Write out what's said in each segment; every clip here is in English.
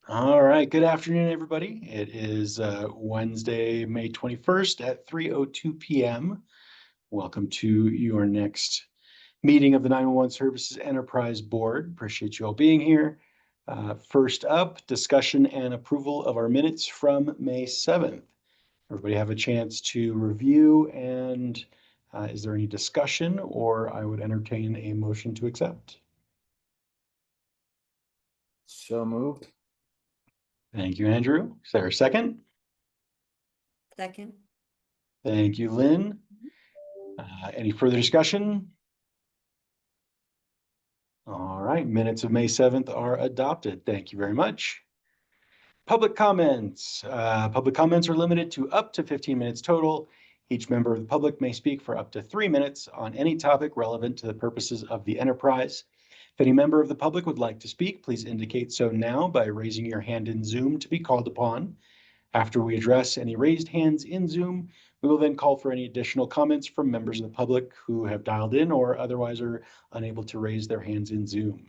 All right, good afternoon, everybody. It is Wednesday, May 21st at 3:02 p.m. Welcome to your next meeting of the 911 Services Enterprise Board. Appreciate you all being here. First up, discussion and approval of our minutes from May 7th. Everybody have a chance to review, and is there any discussion, or I would entertain a motion to accept? So moved. Thank you, Andrew. Is there a second? Second. Thank you, Lynn. Any further discussion? All right, minutes of May 7th are adopted. Thank you very much. Public comments. Public comments are limited to up to 15 minutes total. Each member of the public may speak for up to 3 minutes on any topic relevant to the purposes of the enterprise. If any member of the public would like to speak, please indicate so now by raising your hand in Zoom to be called upon. After we address any raised hands in Zoom, we will then call for any additional comments from members of the public who have dialed in or otherwise are unable to raise their hands in Zoom.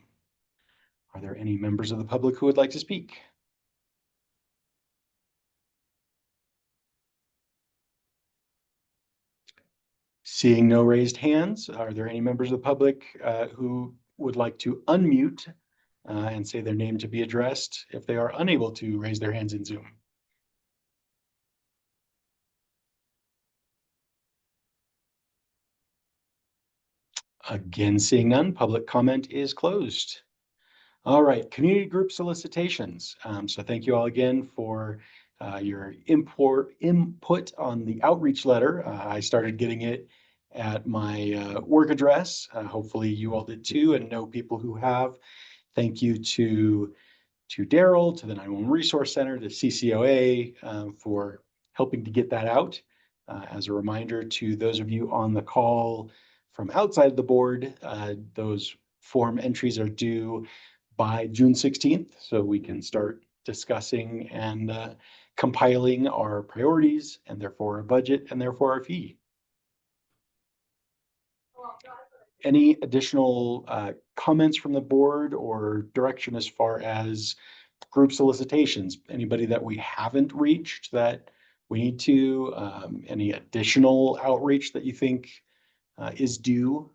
Are there any members of the public who would like to speak? Seeing no raised hands, are there any members of the public who would like to unmute and say their name to be addressed if they are unable to raise their hands in Zoom? Again, seeing none, public comment is closed. All right, community group solicitations. So thank you all again for your input on the outreach letter. I started getting it at my work address. Hopefully you all did too and know people who have. Thank you to Daryl, to the 911 Resource Center, to CCOA for helping to get that out. As a reminder to those of you on the call from outside the board, those form entries are due by June 16th, so we can start discussing and compiling our priorities and therefore our budget and therefore our fee. Any additional comments from the board or direction as far as group solicitations? Anybody that we haven't reached that we need to, any additional outreach that you think is due?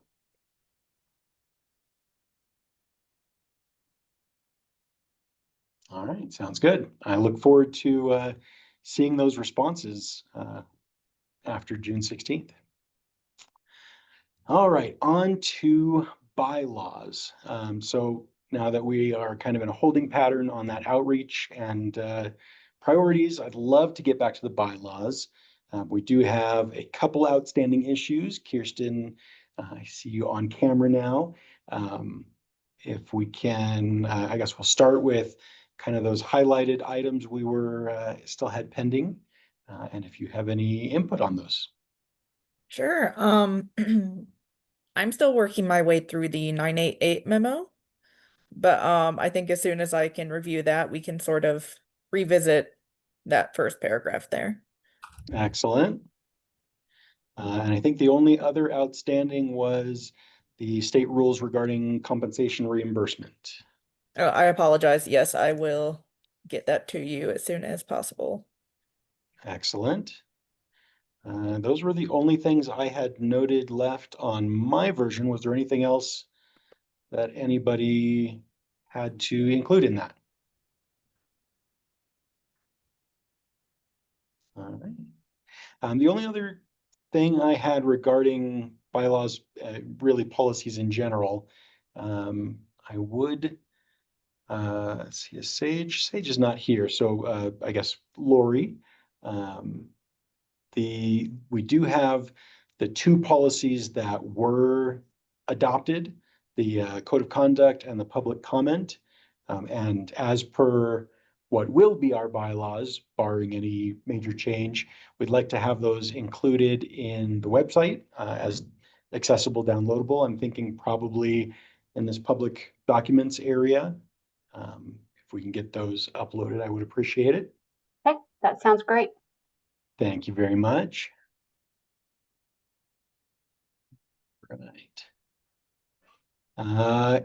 All right, sounds good. I look forward to seeing those responses after June 16th. All right, on to bylaws. So now that we are kind of in a holding pattern on that outreach and priorities, I'd love to get back to the bylaws. We do have a couple outstanding issues. Kirsten, I see you on camera now. If we can, I guess we'll start with kind of those highlighted items we were still had pending, and if you have any input on those. Sure. I'm still working my way through the 988 memo, but I think as soon as I can review that, we can sort of revisit that first paragraph there. Excellent. And I think the only other outstanding was the state rules regarding compensation reimbursement. Oh, I apologize. Yes, I will get that to you as soon as possible. Excellent. Those were the only things I had noted left on my version. Was there anything else that anybody had to include in that? All right. The only other thing I had regarding bylaws, really policies in general, I would see Sage is not here, so I guess Lori. We do have the two policies that were adopted, the code of conduct and the public comment. And as per what will be our bylaws, barring any major change, we'd like to have those included in the website as accessible, downloadable. I'm thinking probably in this public documents area. If we can get those uploaded, I would appreciate it. Okay, that sounds great. Thank you very much. Right.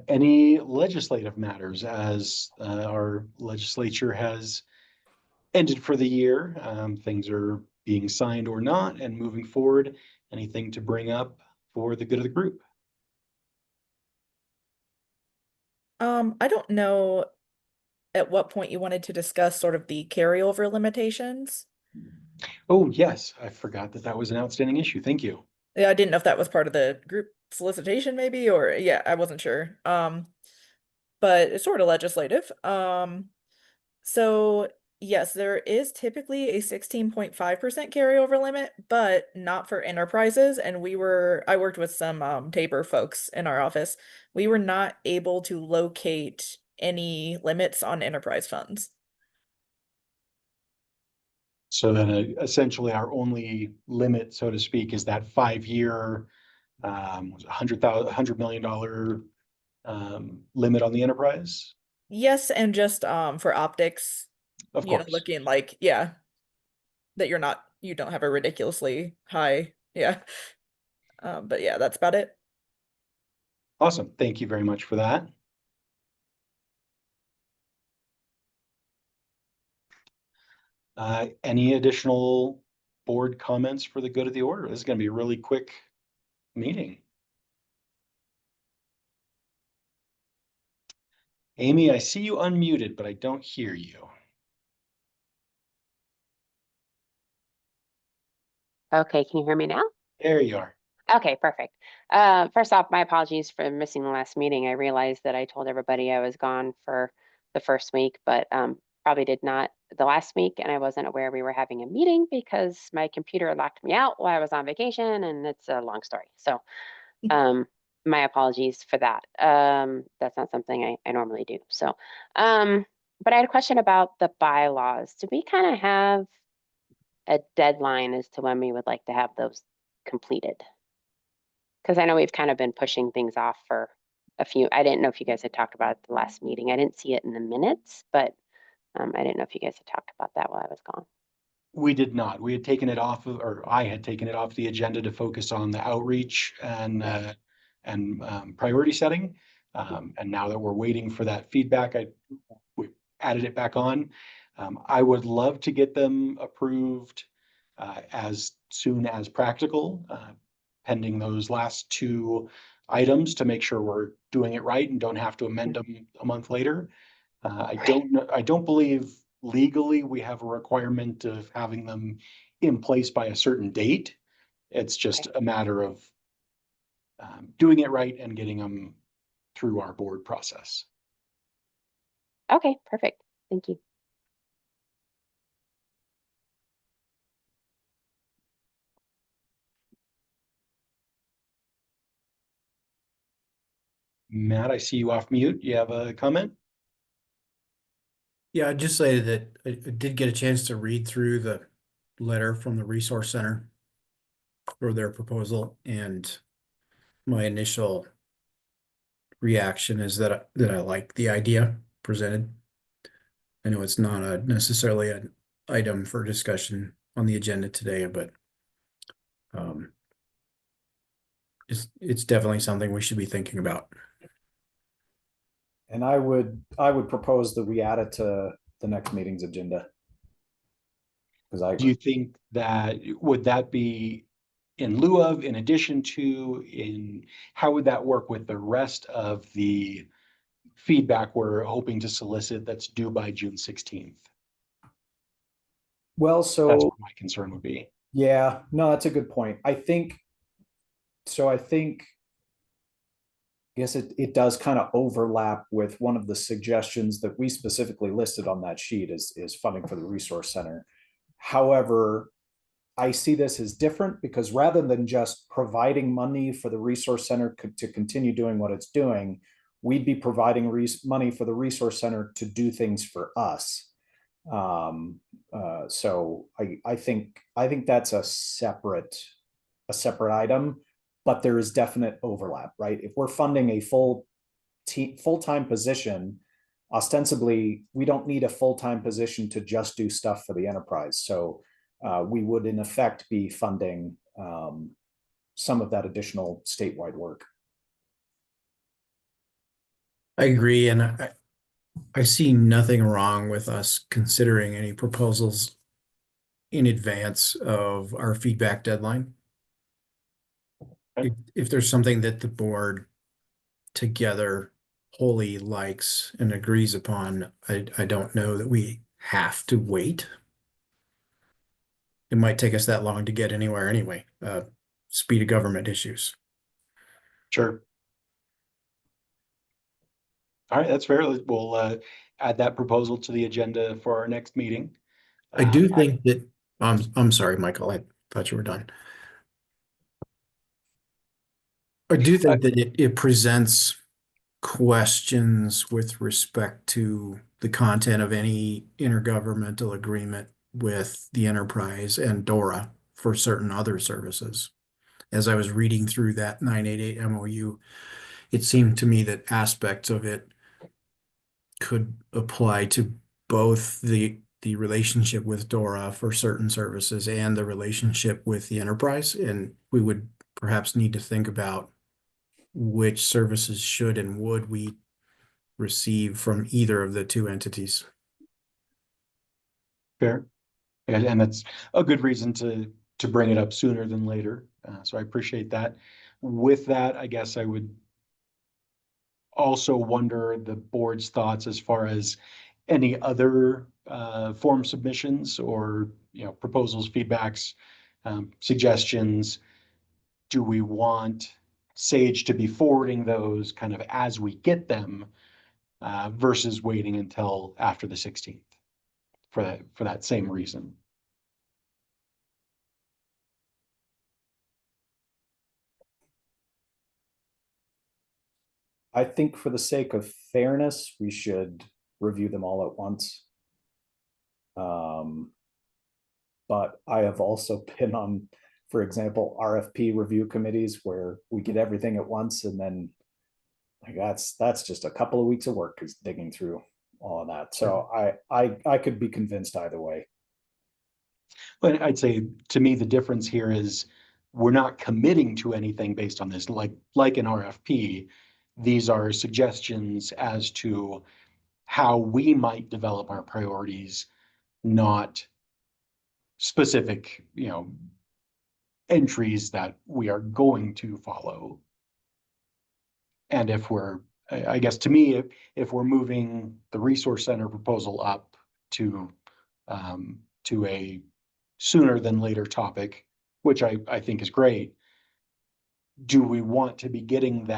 Any legislative matters as our legislature has ended for the year? Things are being signed or not and moving forward. Anything to bring up for the good of the group? I don't know at what point you wanted to discuss sort of the carryover limitations. Oh, yes, I forgot that that was an outstanding issue. Thank you. Yeah, I didn't know if that was part of the group solicitation maybe, or yeah, I wasn't sure. But it's sort of legislative. So yes, there is typically a 16.5% carryover limit, but not for enterprises. And I worked with some Tabor folks in our office. We were not able to locate any limits on enterprise funds. So then essentially our only limit, so to speak, is that 5-year, $100 million limit on the enterprise? Yes, and just for optics, Of you know, course. looking like, yeah, that you don't have a ridiculously high, yeah. But yeah, that's about it. Awesome. Thank you very much for that. Any additional board comments for the good of the order? This is going to be a really quick meeting. Amy, I see you unmuted, but I don't hear you. Okay, can you hear me now? There you are. Okay, perfect. First off, my apologies for missing the last meeting. I realized that I told everybody I was gone for the first week, but probably did not the last week, and I wasn't aware we were having a meeting because my computer locked me out while I was on vacation, and it's a long story. So my apologies for that. That's not something I normally do. So, but I had a question about the bylaws. Do we kind of have a deadline as to when we would like to have those completed? Because I know we've kind of been pushing things off for a few. I didn't know if you guys had talked about it at the last meeting. I didn't see it in the minutes, but I didn't know if you guys had talked about that while I was gone. We did not. We had taken it off of, or I had taken it off the agenda to focus on the outreach and priority setting. And now that we're waiting for that feedback, we added it back on. I would love to get them approved as soon as practical, pending those last 2 items to make sure we're doing it right and don't have to amend them a month later. I don't believe legally we have a requirement of having them in place by a certain date. It's just a matter of doing it right and getting them through our board process. Okay, perfect. Thank you. Matt, I see you off mute. You have a comment? Yeah, I'd just say that I did get a chance to read through the letter from the Resource Center for their proposal, and my initial reaction is that I like the idea presented. I know it's not necessarily an item for discussion on the agenda today, but it's definitely something we should be thinking about. And I would propose that we add it to the next meeting's agenda. Because Do you think that, would that be in lieu of, in addition to, how would that work with the rest of the feedback we're hoping to solicit that's due by June 16th? well, That's so what my concern would be. yeah, no, that's a good point. I think yes, it does kind of overlap with one of the suggestions that we specifically listed on that sheet is funding for the Resource Center. However, I see this as different because rather than just providing money for the Resource Center to continue doing what it's doing, we'd be providing money for the Resource Center to do things for us. So I think that's a separate item, but there is definite overlap, right? If we're funding a full-time position, ostensibly, we don't need a full-time position to just do stuff for the enterprise. So we would in effect be funding some of that additional statewide work. I agree, and I see nothing wrong with us considering any proposals in advance of our feedback deadline. Okay. If there's something that the board together wholly likes and agrees upon, I don't know that we have to wait. It might take us that long to get anywhere anyway. Speed of government issues. Sure. All right, that's fair. We'll add that proposal to the agenda for our next meeting. I do Um, think that, I'm sorry, Michael, I thought you were done. I do think that it presents questions with respect to the content of any intergovernmental agreement with the enterprise and DORA for certain other services. As I was reading through that 988 MOU, it seemed to me that aspects of it could apply to both the relationship with DORA for certain services and the relationship with the enterprise. And we would perhaps need to think about which services should and would we receive from either of the two entities. Fair. And that's a good reason to bring it up sooner than later. So I appreciate that. With that, I guess I would also wonder the board's thoughts as far as any other form submissions or proposals, feedbacks, suggestions. Do we want Sage to be forwarding those kind of as we get them versus waiting until after the 16th for that same reason? I think for the sake of fairness, we should review them all at once. But I have also been on, for example, RFP review committees where we get everything at once, and then like that's just a couple of weeks of work is digging through all of that. So I could be convinced either way. But I'd say to me, the difference here is we're not committing to anything based on this, like an RFP. These are suggestions as to how we might develop our priorities, not specific, entries that we are going to follow. And if I guess to me, if we're moving the resource center proposal up to a sooner than later topic, which I think is great, do we want to be getting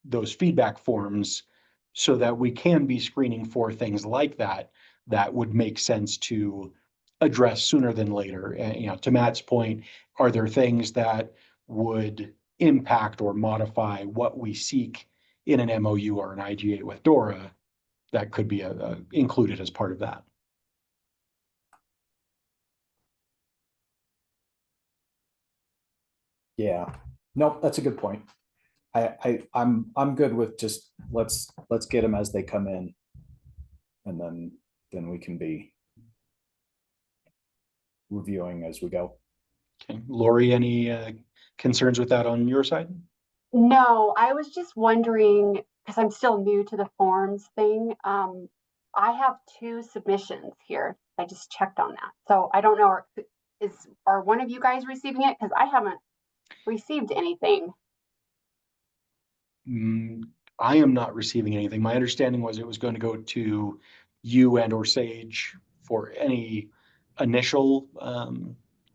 those feedback forms so that we can be screening for things like that would make sense to address sooner than later? And, to Matt's point, are there things that would impact or modify what we seek in an MOU or an IGA with DORA that could be included as part of that? Yeah, nope, that's a good point. I'm good with just let's get them as they come in, and then we can be reviewing as we go. Okay, Lori, any concerns with that on your side? No, I was just wondering, because I'm still new to the forms thing. I have 2 submissions here. I just checked on that. So I don't know, are one of you guys receiving it? Because I haven't received anything. I am not receiving anything. My understanding was it was going to go to you and or Sage for any initial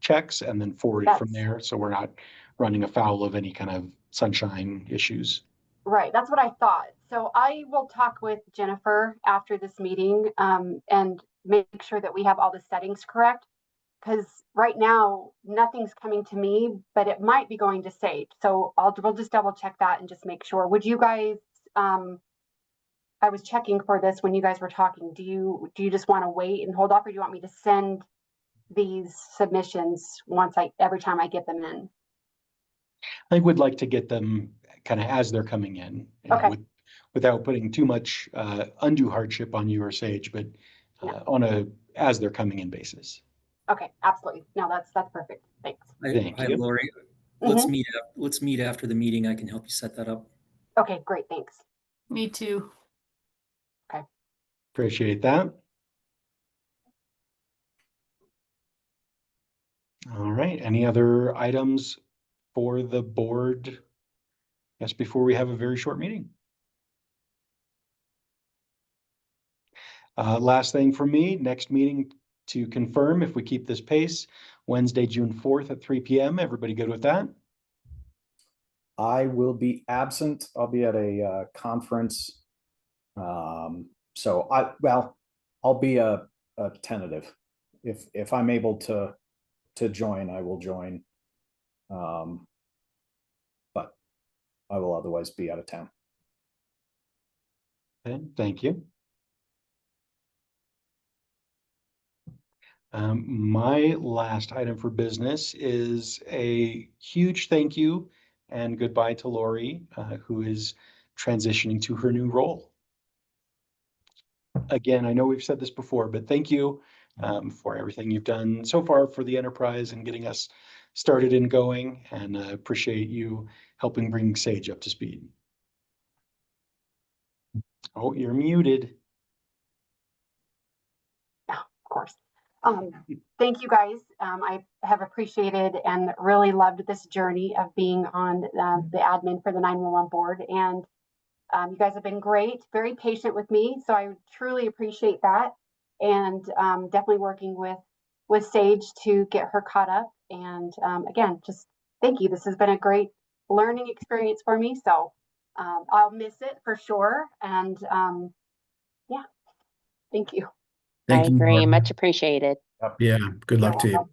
checks and then forward it from there. So we're not running afoul of any kind of sunshine issues. Right, that's what I thought. So I will talk with Jennifer after this meeting and make sure that we have all the settings correct. Because right now, nothing's coming to me, but it might be going to Sage. So we'll just double check that and just make sure. Would you guys, I was checking for this when you guys were talking. Do you just want to wait and hold off, or do you want me to send these submissions every time I get them in? I think we'd like to get them kind of as they're coming in, without putting too much undue hardship on you or Sage, but on a as they're coming in basis. Okay, absolutely. No, that's perfect. Thanks. Thank you. Lori. Let's meet after the meeting. I can help you set that up. Okay, great. Thanks. Me too. Okay. Appreciate that. All right, any other items for the board? Yes, before we have a very short meeting. Last thing for me, next meeting to confirm if we keep this pace, Wednesday, June 4th at 3 p.m. Everybody good with that? I will be absent. I'll be at a conference. So I'll be a tentative. If I'm able to join, I will join. But I will otherwise be out of town. Okay, thank you. My last item for business is a huge thank you and goodbye to Lori, who is transitioning to her new role. Again, I know we've said this before, but thank you for everything you've done so far for the enterprise and getting us started and going, and appreciate you helping bring Sage up to speed. Oh, you're muted. Of course. Thank you guys. I have appreciated and really loved this journey of being on the admin for the 911 board. And you guys have been great, very patient with me. So I truly appreciate that. And definitely working with Sage to get her caught up. And again, just thank you. This has been a great learning experience for me. So I'll miss it for sure. And yeah, thank you. I Thank you. agree. Barbara. Much appreciated. Yeah, good luck to you.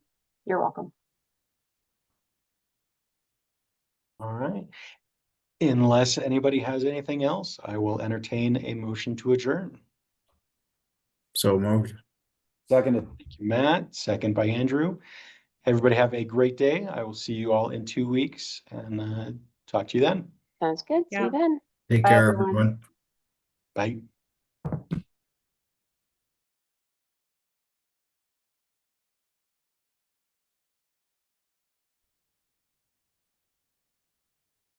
You're welcome. All right. Unless anybody has anything else, I will entertain a motion to adjourn. So moved. Seconded. Thank you, Matt. Second by Andrew. Everybody have a great day. I will see you all in 2 weeks and talk to you then. Sounds good. See Yeah. you then. Take Bye, care, everyone. everyone. Bye.